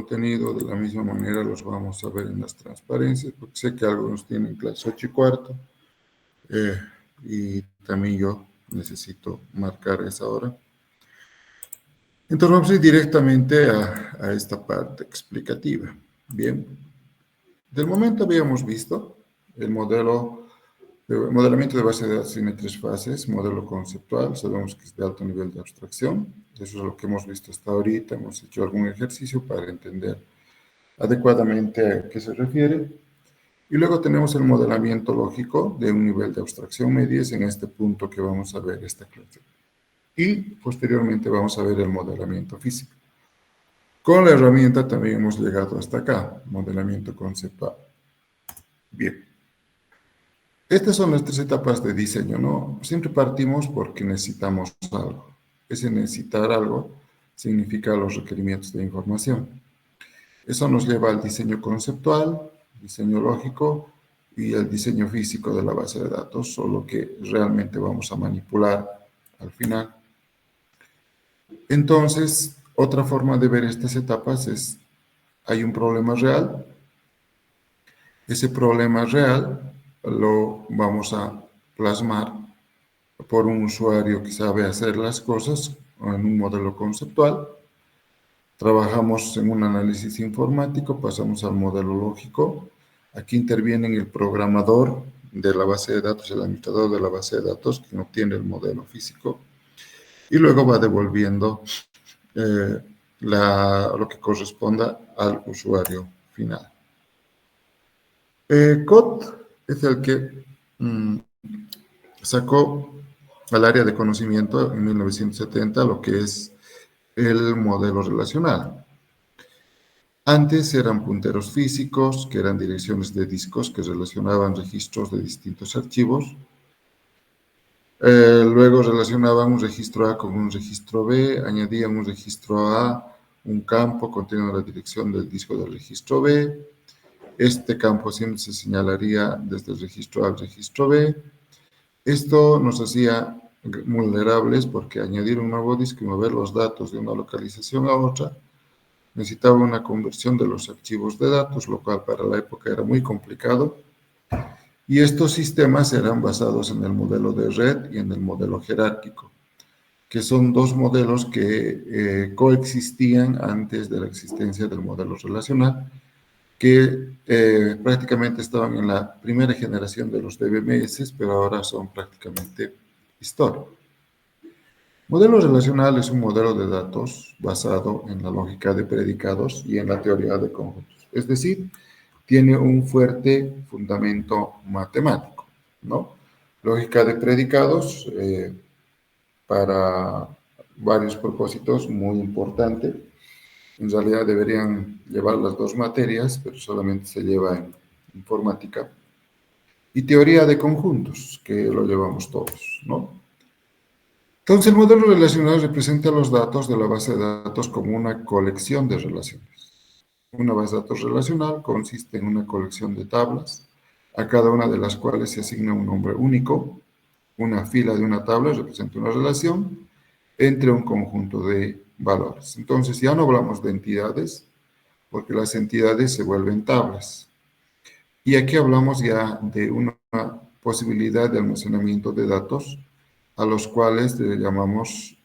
contenido de la misma manera los vamos a ver en las transparencias, porque sé que algunos tienen clase 8:15 y también yo necesito marcar esa hora. Entonces vamos a ir directamente a esta parte explicativa. Bien, del momento habíamos visto el modelamiento de base de datos tiene 3 fases: modelo conceptual, sabemos que es de alto nivel de abstracción, eso es lo que hemos visto hasta ahorita, hemos hecho algún ejercicio para entender adecuadamente a qué se refiere. Y luego tenemos el modelamiento lógico de un nivel de abstracción media, es en este punto que vamos a ver esta clase. Y posteriormente vamos a ver el modelamiento físico. Con la herramienta también hemos llegado hasta acá, modelamiento conceptual. Bien. Estas son las 3 etapas de diseño, ¿no? Siempre partimos porque necesitamos algo. Ese necesitar algo significa los requerimientos de información. Eso nos lleva al diseño conceptual, diseño lógico y el diseño físico de la base de datos, solo que realmente vamos a manipular al final. Entonces, otra forma de ver estas etapas es, hay un problema real. Ese problema real lo vamos a plasmar por un usuario que sabe hacer las cosas en un modelo conceptual. Trabajamos en un análisis informático, pasamos al modelo lógico. Aquí intervienen el programador de la base de datos, el administrador de la base de datos, quien obtiene el modelo físico, y luego va devolviendo lo que corresponda al usuario final. Code es el que sacó al área de conocimiento en 1970 lo que es el modelo relacional. Antes eran punteros físicos, que eran direcciones de discos que relacionaban registros de distintos archivos. Luego relacionaban un registro A con un registro B, añadían un registro A, un campo conteniendo la dirección del disco del registro B. Este campo siempre se señalaría desde el registro A al registro B. Esto nos hacía vulnerables porque añadir un nuevo disco y mover los datos de una localización a otra necesitaba una conversión de los archivos de datos, lo cual para la época era muy complicado. Y estos sistemas eran basados en el modelo de red y en el modelo jerárquico, que son dos modelos que coexistían antes de la existencia del modelo relacional, que prácticamente estaban en la primera generación de los DBMS, pero ahora son prácticamente historia. Modelo relacional es un modelo de datos basado en la lógica de predicados y en la teoría de conjuntos. Es decir, tiene un fuerte fundamento matemático, ¿no? Lógica de predicados para varios propósitos muy importante. En realidad deberían llevar las dos materias, pero solamente se lleva en informática. Y teoría de conjuntos, que lo llevamos todos, ¿no? Entonces, el modelo relacional representa los datos de la base de datos como una colección de relaciones. Una base de datos relacional consiste en una colección de tablas, a cada una de las cuales se asigna un nombre único. Una fila de una tabla representa una relación entre un conjunto de valores. Entonces, ya no hablamos de entidades, porque las entidades se vuelven tablas. Y aquí hablamos ya de una posibilidad de almacenamiento de datos, a los cuales le llamamos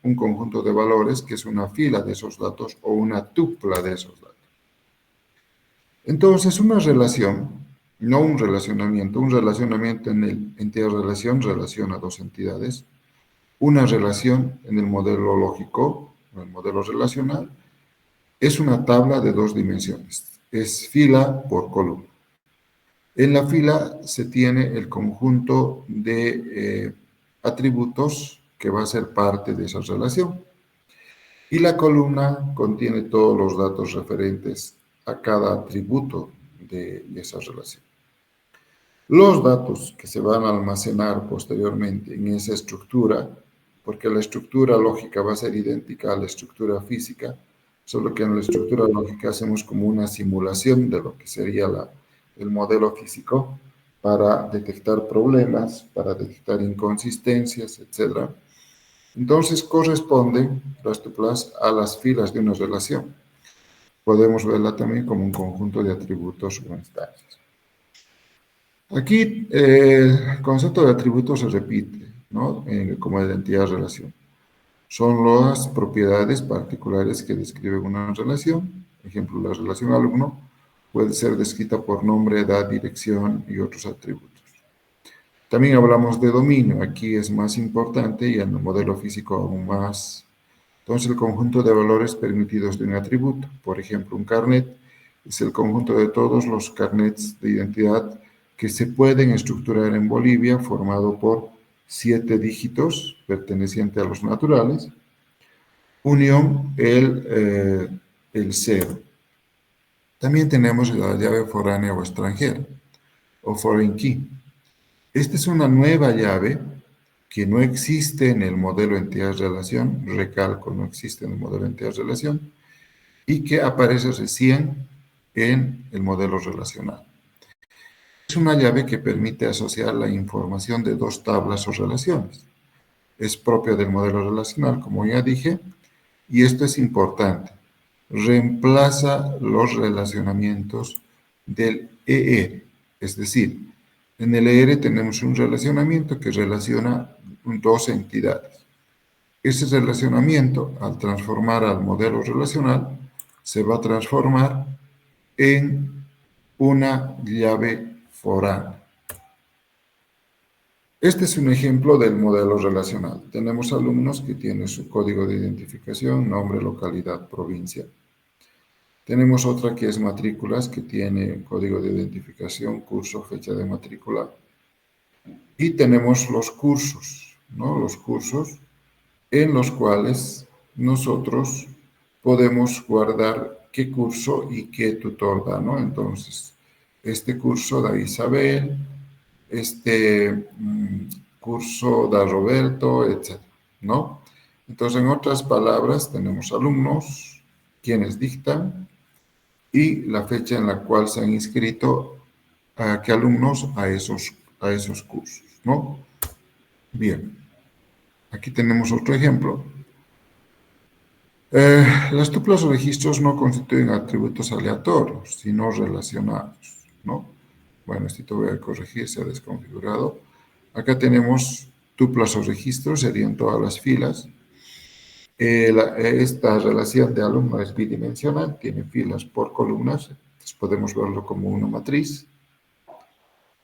un conjunto de valores, que es una fila de esos datos o una tupla de esos datos. Entonces, una relación, no un relacionamiento en el entidad-relación relaciona dos entidades. Una relación en el modelo lógico, en el modelo relacional, es una tabla de dos dimensiones. Es fila por columna. En la fila se tiene el conjunto de atributos que va a ser parte de esa relación. Y la columna contiene todos los datos referentes a cada atributo de esa relación. Los datos que se van a almacenar posteriormente en esa estructura, porque la estructura lógica va a ser idéntica a la estructura física, solo que en la estructura lógica hacemos como una simulación de lo que sería el modelo físico para detectar problemas, para detectar inconsistencias, etc. Entonces corresponden las tuplas a las filas de una relación. podemos verla también como un conjunto de atributos o instancias. Aquí el concepto de atributos se repite, ¿no? Como identidad-relación. Son las propiedades particulares que describen una relación. Ejemplo, la relación alumno puede ser descrita por nombre, edad, dirección y otros atributos. También hablamos de dominio. Aquí es más importante y en el modelo físico aún más. Entonces, el conjunto de valores permitidos de un atributo. Por ejemplo, un carnet es el conjunto de todos los carnets de identidad que se pueden estructurar en Bolivia, formado por 7 dígitos pertenecientes a los naturales, unión el 0. También tenemos la llave foránea o extranjera, o foreign key. Esta es una nueva llave que no existe en el modelo entidad-relación, recalco, no existe en el modelo entidad-relación, y que aparece recién en el modelo relacional. Es una llave que permite asociar la información de dos tablas o relaciones. Es propia del modelo relacional, como ya dije, y esto es importante. Reemplaza los relacionamientos del ER, es decir, en el ER tenemos un relacionamiento que relaciona dos entidades. Ese relacionamiento, al transformar al modelo relacional, se va a transformar en una llave foránea. Este es un ejemplo del modelo relacional. Tenemos alumnos que tienen su código de identificación, nombre, localidad, provincia. Tenemos otra que es matrículas, que tiene código de identificación, curso, fecha de matrícula. Y tenemos los cursos, ¿no? Los cursos en los cuales nosotros podemos guardar qué curso y qué tutor da, ¿no? Entonces, este curso da Isabel, este curso da Roberto, etc., ¿no? Entonces, en otras palabras, tenemos alumnos, quienes dictan, y la fecha en la cual se han inscrito a qué alumnos a esos cursos, ¿no? Bien, aquí tenemos otro ejemplo. Las tuplas o registros no constituyen atributos aleatorios, sino relacionados, ¿no? Bueno, esto voy a corregir, se ha desconfigurado. Acá tenemos tuplas o registros, serían todas las filas. Esta relación de alumno es bidimensional, tiene filas por columnas, entonces podemos verlo como una matriz.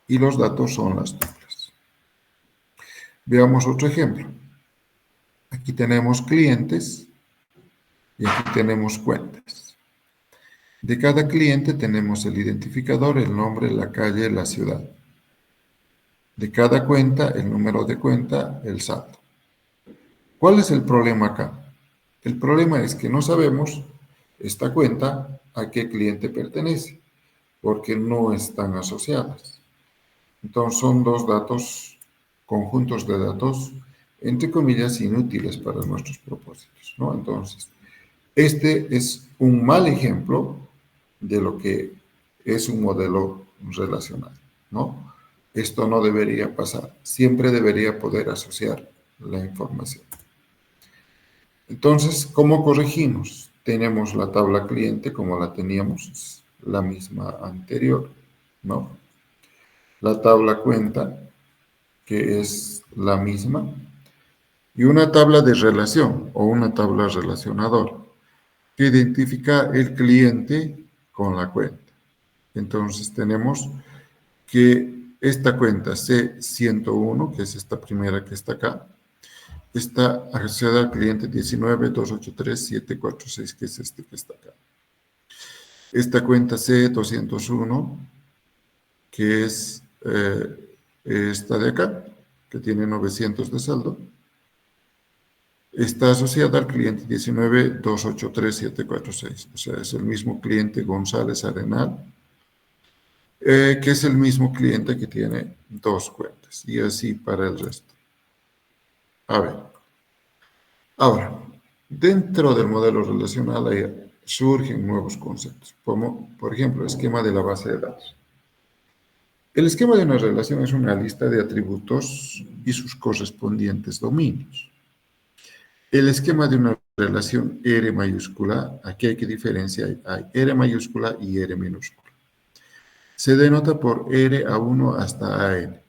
Y los datos son las tuplas. Veamos otro ejemplo. Aquí tenemos clientes y aquí tenemos cuentas. De cada cliente tenemos el identificador, el nombre, la calle, la ciudad. De cada cuenta, el número de cuenta, el saldo. ¿Cuál es el problema acá? El problema es que no sabemos esta cuenta a qué cliente pertenece, porque no están asociadas. Entonces son dos datos, conjuntos de datos, entre comillas, inútiles para nuestros propósitos, ¿no? Entonces, este es un mal ejemplo de lo que es un modelo relacional, ¿no? Esto no debería pasar. Siempre debería poder asociar la información. Entonces, ¿cómo corregimos? Tenemos la tabla cliente como la teníamos, la misma anterior, ¿no? La tabla cuenta, que es la misma, y una tabla de relación o una tabla relacionador, que identifica el cliente con la cuenta. Entonces tenemos que esta cuenta C101, que es esta primera que está acá, está asociada al cliente 19283746, que es este que está acá. Esta cuenta C201, que es esta de acá, que tiene 900 de saldo, está asociada al cliente 19283746, o sea, es el mismo cliente González Arenal, que es el mismo cliente que tiene dos cuentas, y así para el resto. A ver, ahora, dentro del modelo relacional surgen nuevos conceptos, como, por ejemplo, esquema de la base de datos. El esquema de una relación es una lista de atributos y sus correspondientes dominios. El esquema de una relación R mayúscula. Aquí hay que diferenciar. Hay R mayúscula y R minúscula. Se denota por R a 1 hasta AN,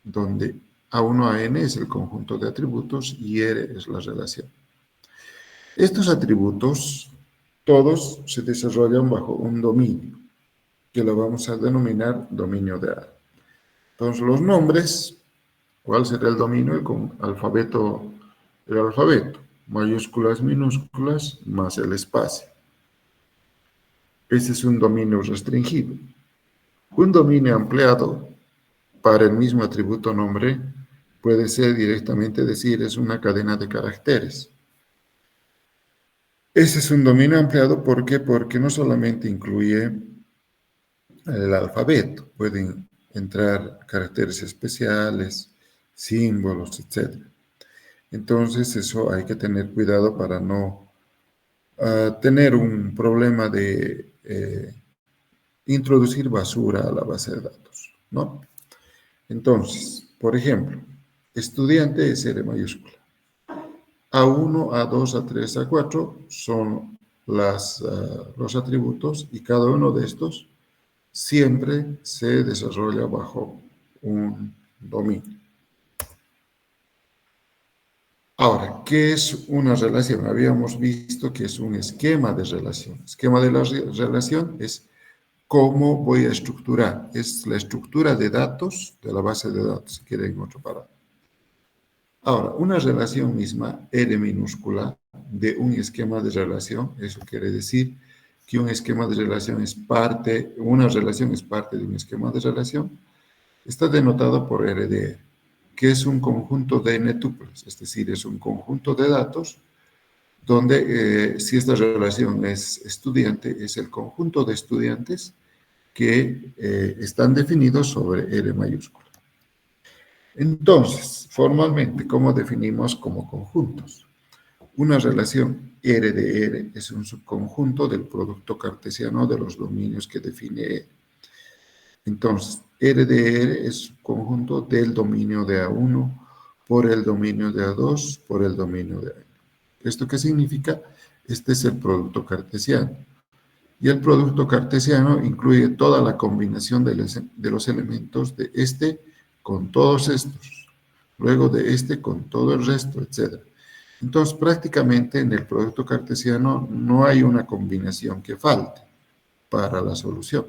donde A1 a N es el conjunto de atributos y R es la relación. Estos atributos, todos se desarrollan bajo un dominio, que lo vamos a denominar dominio de A. Entonces, los nombres, ¿cuál será el dominio? El alfabeto, mayúsculas, minúsculas, más el espacio. Este es un dominio restringido. Un dominio ampliado para el mismo atributo nombre puede ser directamente decir es una cadena de caracteres. Ese es un dominio ampliado, ¿por qué? Porque no solamente incluye el alfabeto, pueden entrar caracteres especiales, símbolos, etc. Entonces, eso hay que tener cuidado para no tener un problema de introducir basura a la base de datos, ¿no? Entonces, por ejemplo, estudiante es R mayúscula. A1, A2, A3, A4 son los atributos y cada uno de estos siempre se desarrolla bajo un dominio. Ahora, ¿qué es una relación? Habíamos visto que es un esquema de relación. Esquema de la relación es cómo voy a estructurar. Es la estructura de datos de la base de datos, si quieren en otro parámetro. Ahora, una relación misma, R minúscula, de un esquema de relación, eso quiere decir que un esquema de relación una relación es parte de un esquema de relación, está denotado por R de R, que es un conjunto de n tuplas, es decir, es un conjunto de datos donde si esta relación es estudiante, es el conjunto de estudiantes que están definidos sobre R mayúscula. Entonces, formalmente, ¿cómo definimos como conjuntos? Una relación R de R es un subconjunto del producto cartesiano de los dominios que define E. Entonces, R de R es un conjunto del dominio de A1 por el dominio de A2 por el dominio de A. ¿Esto qué significa? Este es el producto cartesiano. Y el producto cartesiano incluye toda la combinación de los elementos de este con todos estos, luego de este con todo el resto, etc. Entonces, prácticamente en el producto cartesiano no hay una combinación que falte para la solución.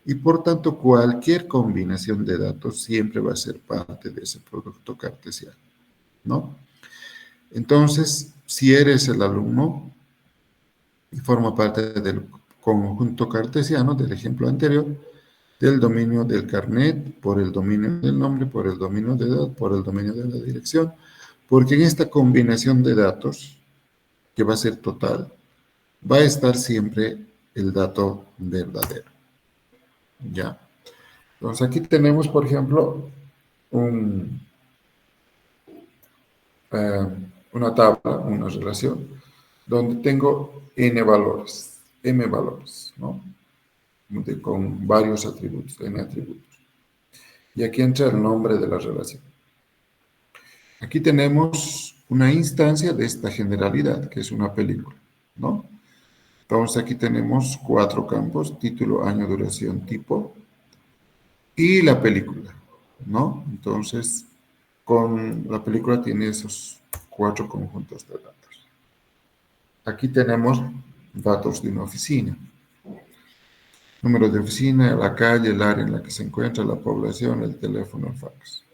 Y por tanto, cualquier combinación de datos siempre va a ser parte de ese producto cartesiano, ¿no? Entonces, si eres el alumno y forma parte del conjunto cartesiano del ejemplo anterior, del dominio del carnet, por el dominio del nombre, por el dominio de edad, por el dominio de la dirección, porque en esta combinación de datos, que va a ser total, va a estar siempre el dato verdadero. ¿Ya? Entonces aquí tenemos, por ejemplo, una tabla, una relación, donde tengo m valores, ¿no? Con varios atributos, n atributos. Y aquí entra el nombre de la relación. Aquí tenemos una instancia de esta generalidad, que es una película, ¿no? Entonces aquí tenemos 4 campos: título, año, duración, tipo, y la película, ¿no? Entonces, con la película tiene esos 4 conjuntos de datos. Aquí tenemos datos de una oficina. Número de oficina, la calle, el área en la que se encuentra, la población, el teléfono, el fax.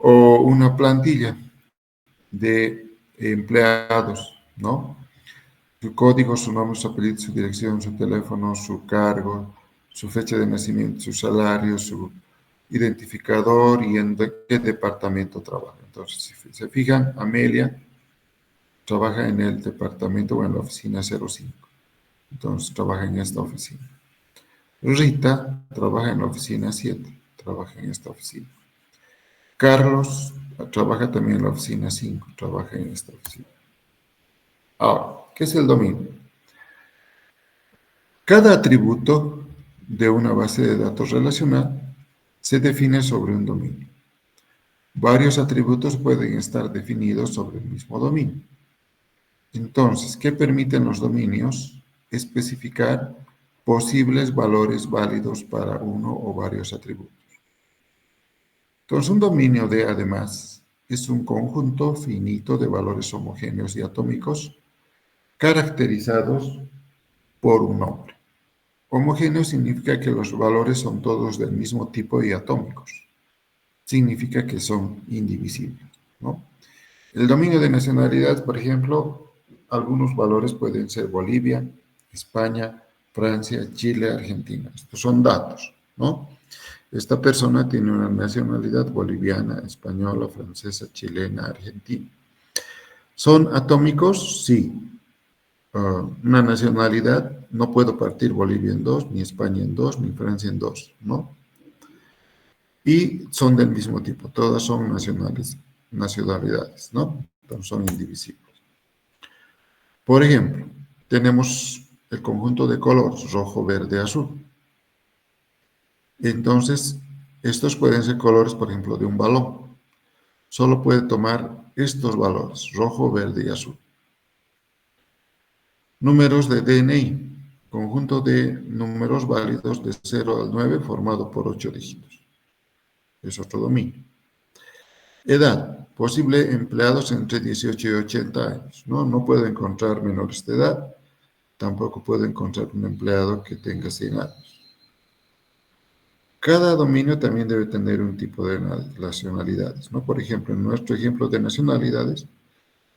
O una plantilla de empleados, ¿no? Su código, su nombre, su apellido, su dirección, su teléfono, su cargo, su fecha de nacimiento, su salario, su identificador y en qué departamento trabaja. Entonces, si se fijan, Amelia trabaja en el departamento o en la oficina 05. Entonces, trabaja en esta oficina. Rita trabaja en la oficina 7, trabaja en esta oficina. Carlos trabaja también en la oficina 5, trabaja en esta oficina. Ahora, ¿qué es el dominio? Cada atributo de una base de datos relacional se define sobre un dominio. Varios atributos pueden estar definidos sobre el mismo dominio. Entonces, ¿qué permiten los dominios? Especificar posibles valores válidos para uno o varios atributos. Entonces, un dominio de, además, es un conjunto finito de valores homogéneos y atómicos caracterizados por un nombre. Homogéneo significa que los valores son todos del mismo tipo y atómicos. Significa que son indivisibles, ¿no? El dominio de nacionalidad, por ejemplo, algunos valores pueden ser Bolivia, España, Francia, Chile, Argentina. Estos son datos, ¿no? Esta persona tiene una nacionalidad boliviana, española, francesa, chilena, argentina. ¿Son atómicos? Sí. Una nacionalidad, no puedo partir Bolivia en dos, ni España en dos, ni Francia en dos, ¿no? Y son del mismo tipo, todas son nacionalidades, ¿no? Entonces son indivisibles. Por ejemplo, tenemos el conjunto de colores rojo, verde, azul. Entonces, estos pueden ser colores, por ejemplo, de un balón. Solo puede tomar estos valores, rojo, verde y azul. Números de DNI, conjunto de números válidos de 0 al 9 formado por 8 dígitos. Es otro dominio. Edad, posible empleados entre 18 y 80 años. No puedo encontrar menores de edad, tampoco puedo encontrar un empleado que tenga 100 años. Cada dominio también debe tener un tipo de nacionalidades, ¿no? Por ejemplo, en nuestro ejemplo de nacionalidades,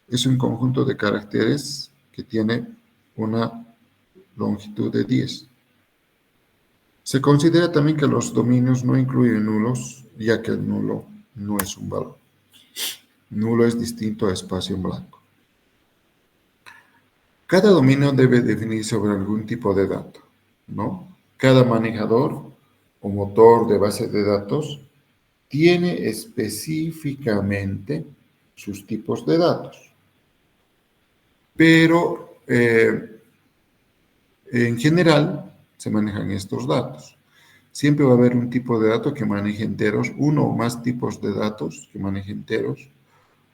es un conjunto de caracteres que tiene una longitud de 10. Se considera también que los dominios no incluyen nulos, ya que el nulo no es un valor. Nulo es distinto a espacio en blanco. Cada dominio debe definir sobre algún tipo de dato, ¿no? Cada manejador o motor de base de datos tiene específicamente sus tipos de datos, pero en general se manejan estos datos. Siempre va a haber un tipo de dato que maneje enteros, uno o más tipos de datos que manejen enteros,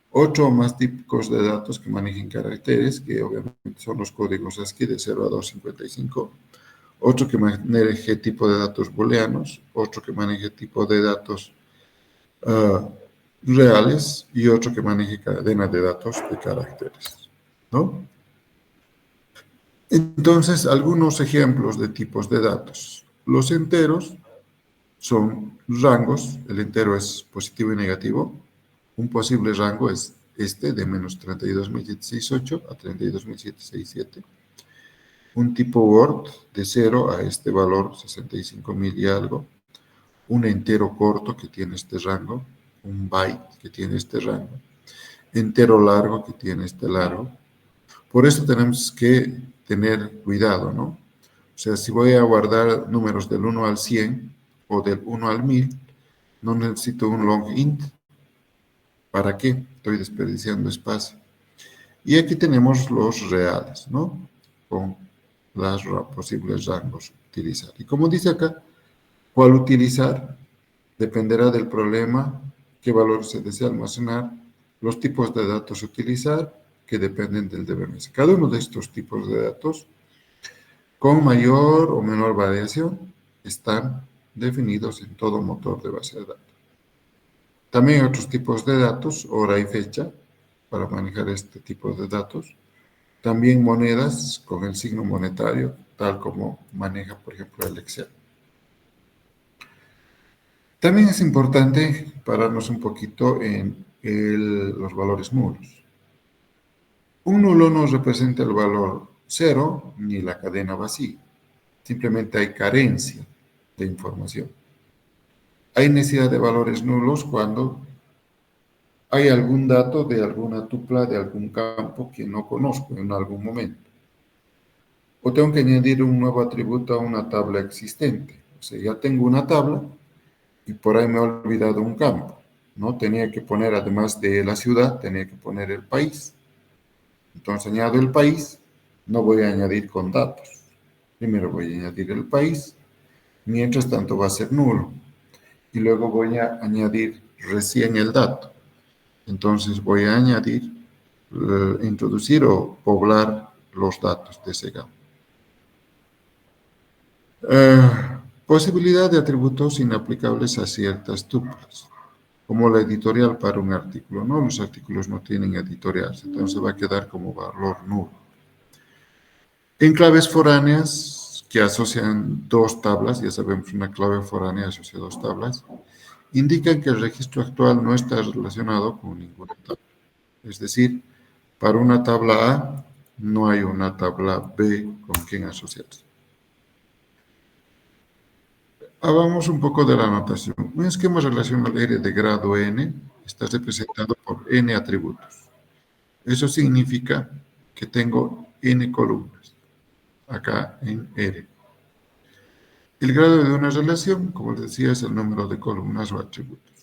otro o más tipos de datos que manejen caracteres, que obviamente son los códigos ASCII de 0 a 255, otro que maneje tipo de datos booleanos, otro que maneje tipo de datos reales y otro que maneje cadena de datos de caracteres, ¿no? Entonces, algunos ejemplos de tipos de datos. Los enteros son rangos, el entero es positivo y negativo. Un posible rango es este, de menos 32.768 a 32.767. Un tipo Word de 0 a este valor, 65.000 y algo. Un entero corto que tiene este rango. Un byte que tiene este rango. Entero largo que tiene este largo. Por eso tenemos que tener cuidado, ¿no? O sea, si voy a guardar números del 1 al 100 o del 1 al 1000, no necesito un long int. ¿Para qué? Estoy desperdiciando espacio. Y aquí tenemos los reales, ¿no? Con los posibles rangos a utilizar. Y como dice acá, ¿cuál utilizar? Dependerá del problema, qué valor se desea almacenar, los tipos de datos a utilizar, que dependen del DBMS. Cada uno de estos tipos de datos, con mayor o menor variación, están definidos en todo motor de base de datos. También hay otros tipos de datos, hora y fecha, para manejar este tipo de datos. También monedas con el signo monetario, tal como maneja, por ejemplo, el Excel. También es importante pararnos un poquito en los valores nulos. Un nulo no representa el valor 0 ni la cadena vacía. Simplemente hay carencia de información. Hay necesidad de valores nulos cuando hay algún dato de alguna tupla de algún campo que no conozco en algún momento. O tengo que añadir un nuevo atributo a una tabla existente. O sea, ya tengo una tabla y por ahí me he olvidado un campo, ¿no? Tenía que poner, además de la ciudad, tenía que poner el país. Entonces añado el país, no voy a añadir con datos. Primero voy a añadir el país, mientras tanto va a ser nulo. Y luego voy a añadir recién el dato. Entonces voy a añadir introducir o poblar los datos de ese gamma. Posibilidad de atributos inaplicables a ciertas tuplas, como la editorial para un artículo, ¿no? Los artículos no tienen editoriales, entonces va a quedar como valor nulo. Enclaves foráneas que asocian dos tablas, ya sabemos, una clave foránea asocia dos tablas, indican que el registro actual no está relacionado con ninguna tabla. Es decir, para una tabla A no hay una tabla B con quien asociarse. Hablamos un poco de la notación. Un esquema relacional R de grado n está representado por n atributos. Eso significa que tengo n columnas acá en R. El grado de una relación, como les decía, es el número de columnas o atributos.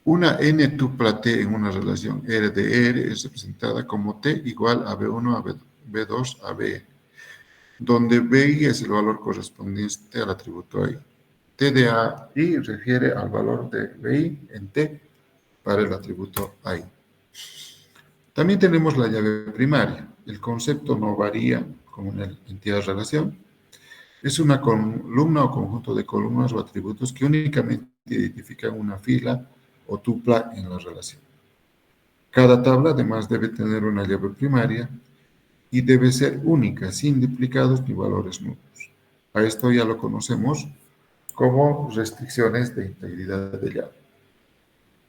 Una n tupla T en una relación R de R es representada como T igual a B1 a B2 a Bn, donde BI es el valor correspondiente al atributo AI. T de AI refiere al valor de BI en T para el atributo AI. También tenemos la llave primaria. El concepto no varía con una entidad relación. Es una columna o conjunto de columnas o atributos que únicamente identifican una fila o tupla en la relación. Cada tabla además debe tener una llave primaria y debe ser única, sin duplicados ni valores nulos. A esto ya lo conocemos como restricciones de integridad de llave.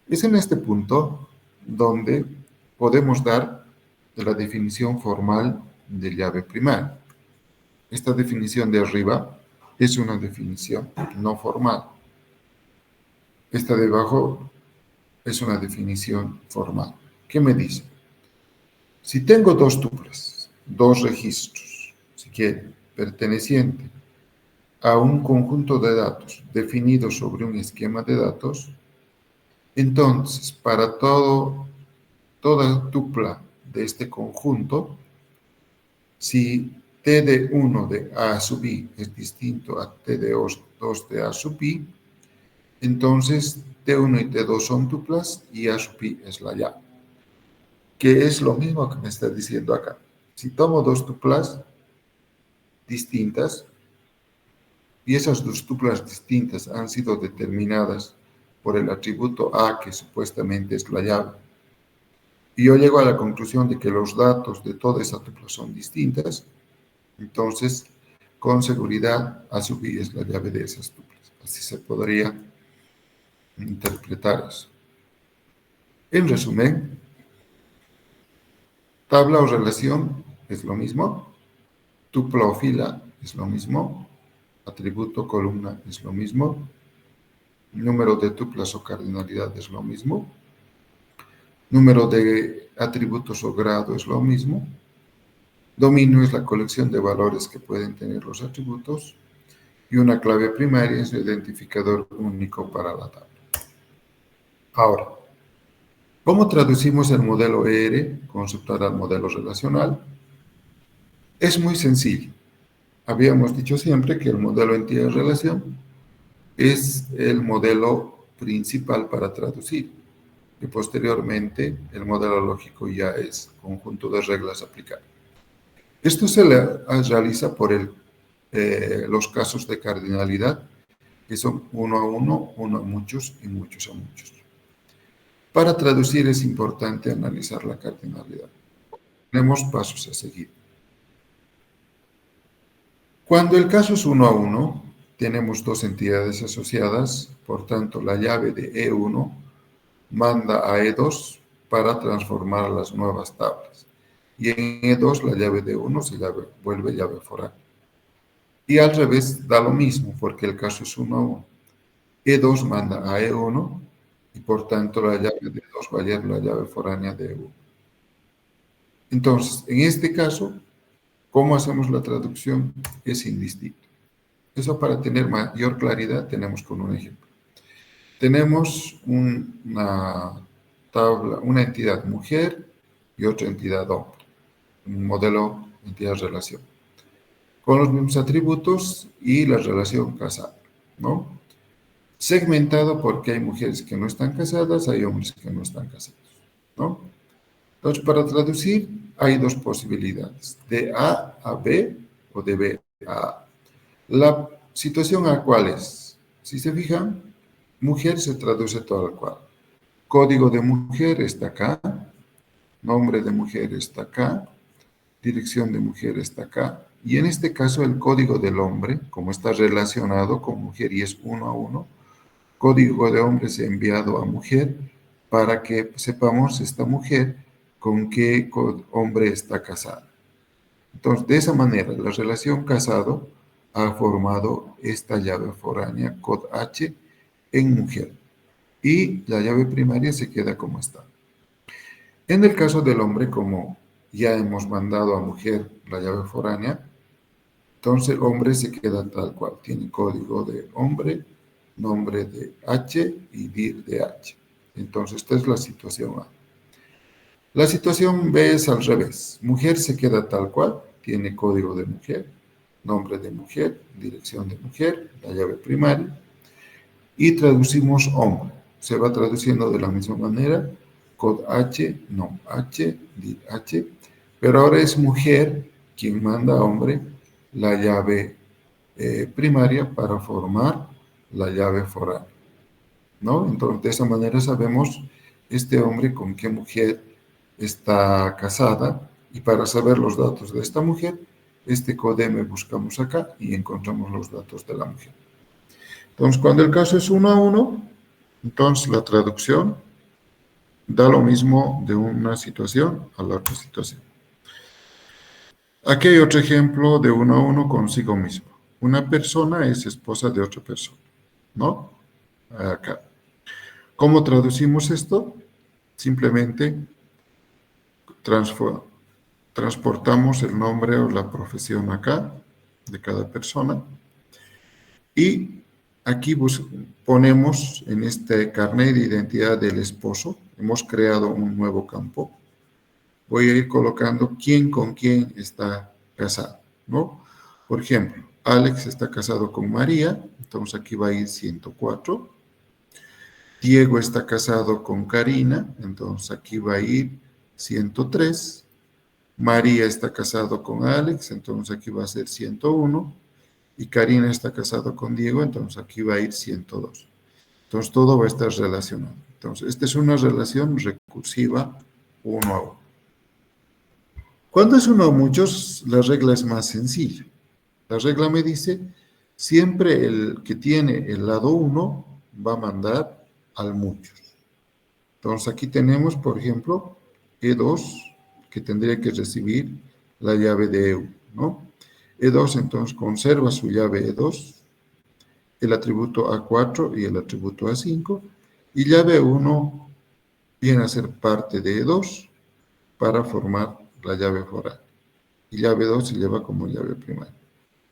Es en este punto donde podemos dar la definición formal de llave primaria. Esta definición de arriba es una definición no formal. Esta de abajo es una definición formal. ¿Qué me dice? Si tengo dos tuplas, dos registros, si quiere, perteneciente a un conjunto de datos definido sobre un esquema de datos, entonces para toda tupla de este conjunto, si T de 1 de A sub I es distinto a T de 2 de A sub I, entonces T1 y T2 son tuplas y A sub I es la llave. Que es lo mismo que me está diciendo acá. Si tomo dos tuplas distintas, y esas dos tuplas distintas han sido determinadas por el atributo A, que supuestamente es la llave, y yo llego a la conclusión de que los datos de toda esa tupla son distintas, entonces, con seguridad, A sub I es la llave de esas tuplas. Así se podría interpretar eso. En resumen, tabla o relación es lo mismo, tupla o fila es lo mismo, atributo columna es lo mismo, número de tuplas o cardinalidad es lo mismo, número de atributos o grado es lo mismo, dominio es la colección de valores que pueden tener los atributos y una clave primaria es el identificador único para la tabla. Ahora, ¿cómo traducimos el modelo ER conceptual al modelo relacional? Es muy sencillo. Habíamos dicho siempre que el modelo entidad-relación es el modelo principal para traducir, y posteriormente el modelo lógico ya es conjunto de reglas aplicadas. Esto se realiza por los casos de cardinalidad, que son uno a uno, uno a muchos y muchos a muchos. Para traducir es importante analizar la cardinalidad. Tenemos pasos a seguir. Cuando el caso es uno a uno, tenemos dos entidades asociadas, por tanto la llave de E1 manda a E2 para transformar las nuevas tablas. Y en E2 la llave de 1 se vuelve llave foránea. Y al revés da lo mismo, porque el caso es 1 a 1. E2 manda a E1 y por tanto la llave de 2 va a ser la llave foránea de E1. Entonces, en este caso, ¿cómo hacemos la traducción? Es indistinto. Eso para tener mayor claridad tenemos con un ejemplo. Tenemos una tabla, una entidad mujer y otra entidad hombre. Un modelo entidad-relación. Con los mismos atributos y la relación casada, ¿no? Segmentado porque hay mujeres que no están casadas, hay hombres que no están casados, ¿no? Entonces, para traducir, hay dos posibilidades, de A a B o de B a A. La situación A, ¿cuál es? Si se fijan, mujer se traduce tal cual. Código de mujer está acá, nombre de mujer está acá, dirección de mujer está acá. Y en este caso, el código del hombre, como está relacionado con mujer y es 1 a 1, código de hombre se ha enviado a mujer para que sepamos esta mujer con qué hombre está casada. Entonces, de esa manera, la relación casado ha formado esta llave foránea, cod H, en mujer. Y la llave primaria se queda como está. En el caso del hombre, como ya hemos mandado a mujer la llave foránea, entonces el hombre se queda tal cual. Tiene código de hombre, nombre de H y dir de H. Entonces, esta es la situación A. La situación B es al revés. Mujer se queda tal cual, tiene código de mujer, nombre de mujer, dirección de mujer, la llave primaria, y traducimos hombre. Se va traduciendo de la misma manera, cod H, nom H, dir H, pero ahora es mujer quien manda a hombre la llave primaria para formar la llave foránea, ¿no? Entonces, de esa manera sabemos este hombre con qué mujer está casada, y para saber los datos de esta mujer, este codeme buscamos acá y encontramos los datos de la mujer. Entonces, cuando el caso es 1 a 1, entonces la traducción da lo mismo de una situación a la otra situación. Aquí hay otro ejemplo de 1 a 1 consigo mismo. Una persona es esposa de otra persona, ¿no? Acá. ¿Cómo traducimos esto? Simplemente transportamos el nombre o la profesión acá de cada persona y aquí ponemos en este carnet de identidad del esposo, hemos creado un nuevo campo. Voy a ir colocando quién con quién está casado, ¿no? Por ejemplo, Alex está casado con María, entonces aquí va a ir 104. Diego está casado con Karina, entonces aquí va a ir 103. María está casado con Alex, entonces aquí va a ser 101. Y Karina está casado con Diego, entonces aquí va a ir 102. Entonces todo va a estar relacionado. Entonces, esta es una relación recursiva 1 a 1. Cuando es 1 a muchos, la regla es más sencilla. La regla me dice, siempre el que tiene el lado 1 va a mandar al muchos. Entonces aquí tenemos, por ejemplo, E2, que tendría que recibir la llave de EU, ¿no? E2 entonces conserva su llave E2, el atributo A4 y el atributo A5, y llave 1 viene a ser parte de E2 para formar la llave foral. Y llave 2 se lleva como llave primaria.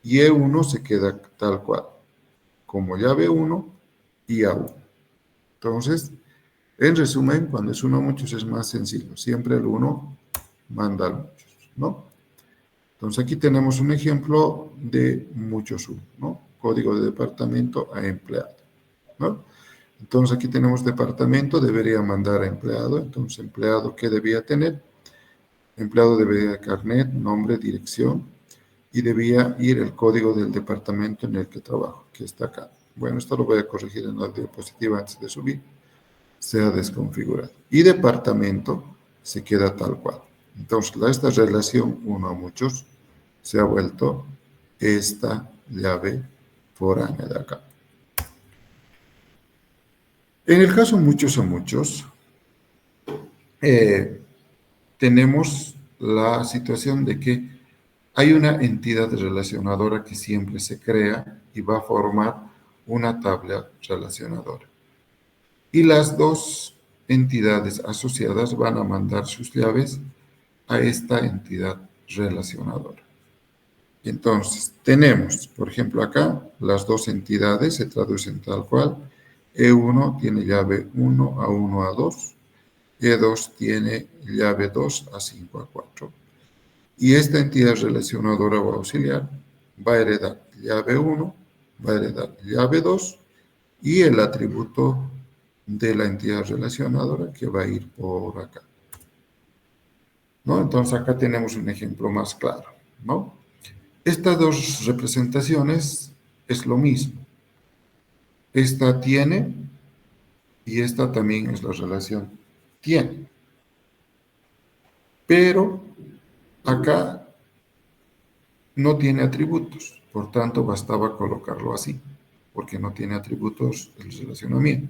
Y E1 se queda tal cual, como llave 1 y A1. Entonces, en resumen, cuando es 1 a muchos es más sencillo. Siempre el 1 manda al muchos, ¿no? Entonces aquí tenemos un ejemplo de muchos 1, ¿no? Código de departamento a empleado, ¿no? Entonces aquí tenemos departamento, debería mandar a empleado. Entonces, empleado, ¿qué debía tener? Empleado debería carnet, nombre, dirección, y debía ir el código del departamento en el que trabajo, que está acá. Bueno, esto lo voy a corregir en la diapositiva antes de subir. Se ha desconfigurado. Y departamento se queda tal cual. Entonces, esta relación 1 a muchos se ha vuelto esta llave foránea de acá. En el caso muchos a muchos, tenemos la situación de que hay una entidad relacionadora que siempre se crea y va a formar una tabla relacionadora. Y las dos entidades asociadas van a mandar sus llaves a esta entidad relacionadora. Entonces, tenemos, por ejemplo, acá, las dos entidades se traducen tal cual. E1 tiene llave 1 a 1 a 2. E2 tiene llave 2 a 5 a 4. Y esta entidad relacionadora o auxiliar va a heredar llave 1, va a heredar llave 2 y el atributo de la entidad relacionadora que va a ir por acá. ¿no? Entonces acá tenemos un ejemplo más claro, ¿no? Estas dos representaciones es lo mismo. Esta tiene y esta también es la relación tiene. Pero acá no tiene atributos, por tanto bastaba colocarlo así, porque no tiene atributos el relacionamiento.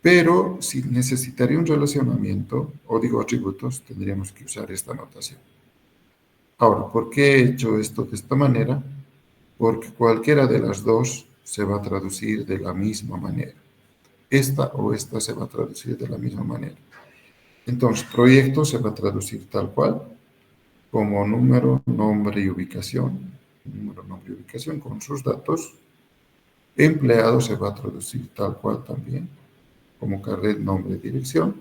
Pero si necesitaría un relacionamiento, o digo atributos, tendríamos que usar esta notación. Ahora, ¿por qué he hecho esto de esta manera? Porque cualquiera de las dos se va a traducir de la misma manera. Esta o esta se va a traducir de la misma manera. Entonces, proyecto se va a traducir tal cual, como número, nombre y ubicación. Número, nombre y ubicación con sus datos. Empleado se va a traducir tal cual también, como carnet, nombre y dirección.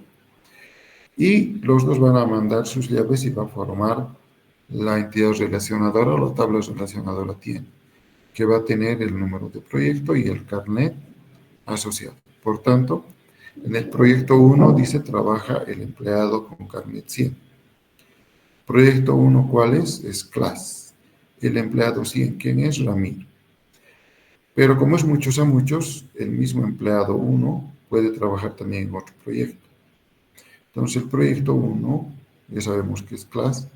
Y los dos van a mandar sus llaves y va a formar la entidad relacionadora o la tabla relacionadora tiene, que va a tener el número de proyecto y el carnet asociado. Por tanto, en el proyecto 1 dice trabaja el empleado con carnet 100. Proyecto 1, ¿cuál es? Es class. El empleado 100, ¿quién es? Ramiro. Pero como es muchos a muchos, el mismo empleado 1 puede trabajar también en otro proyecto. Entonces el proyecto 1, ya sabemos que es class,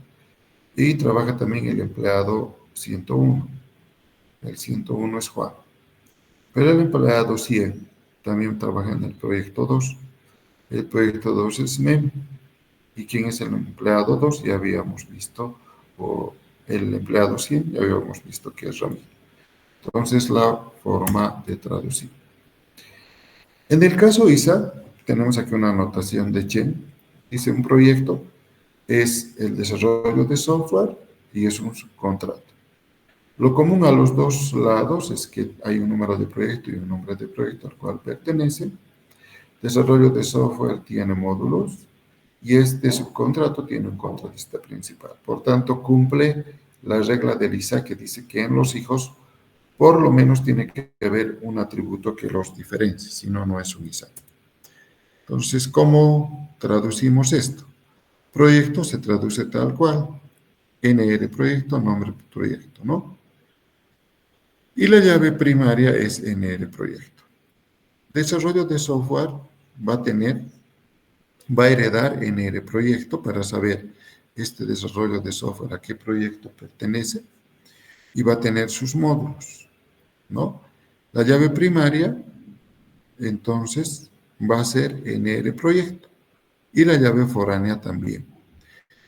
y trabaja también el empleado 101. El 101 es Juan. Pero el empleado 100 también trabaja en el proyecto 2. El proyecto 2 es MEM. ¿Y quién es el empleado 2? Ya habíamos visto, o el empleado 100, ya habíamos visto que es Ramiro. Entonces, la forma de traducir. En el caso ISA, tenemos aquí una anotación de Chen. Dice, un proyecto es el desarrollo de software y es un subcontrato. Lo común a los dos lados es que hay un número de proyecto y un nombre de proyecto al cual pertenece. Desarrollo de software tiene módulos y este subcontrato tiene un contratista principal. Por tanto, cumple la regla de Lisa que dice que en los hijos por lo menos tiene que haber un atributo que los diferencie, si no, no es un ISA. Entonces, ¿cómo traducimos esto? Proyecto se traduce tal cual, NR proyecto, nombre proyecto, ¿no? Y la llave primaria es NR proyecto. Desarrollo de software va a heredar NR proyecto para saber este desarrollo de software a qué proyecto pertenece y va a tener sus módulos, ¿no? La llave primaria, entonces, va a ser NR proyecto y la llave foránea también.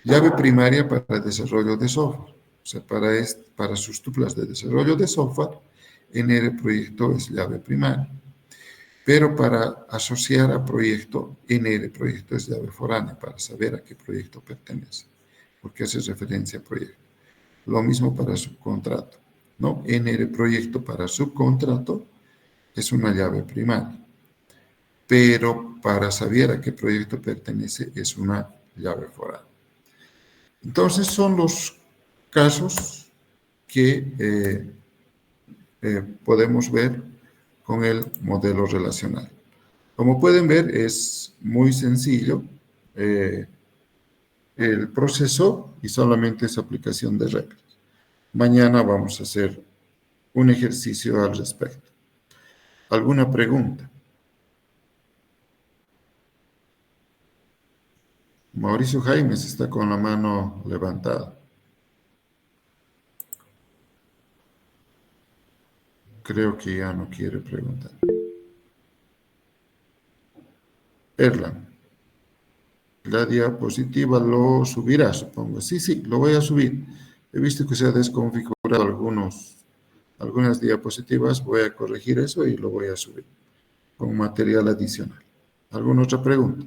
Llave primaria para desarrollo de software, o sea, para sus tuplas de desarrollo de software, NR proyecto es llave primaria. Pero para asociar a proyecto, NR proyecto es llave foránea, para saber a qué proyecto pertenece, porque hace referencia a proyecto. Lo mismo para subcontrato, ¿no? NR proyecto para subcontrato es una llave primaria, pero para saber a qué proyecto pertenece es una llave foránea. Entonces son los casos que podemos ver con el modelo relacional. Como pueden ver, es muy sencillo el proceso y solamente es aplicación de reglas. Mañana vamos a hacer un ejercicio al respecto. ¿Alguna pregunta? Mauricio Jaimes está con la mano levantada. Creo que ya no quiere preguntar. Erlan, la diapositiva lo subirá, supongo. Sí, sí, lo voy a subir. He visto que se ha desconfigurado algunas diapositivas. Voy a corregir eso y lo voy a subir con material adicional. ¿Alguna otra pregunta?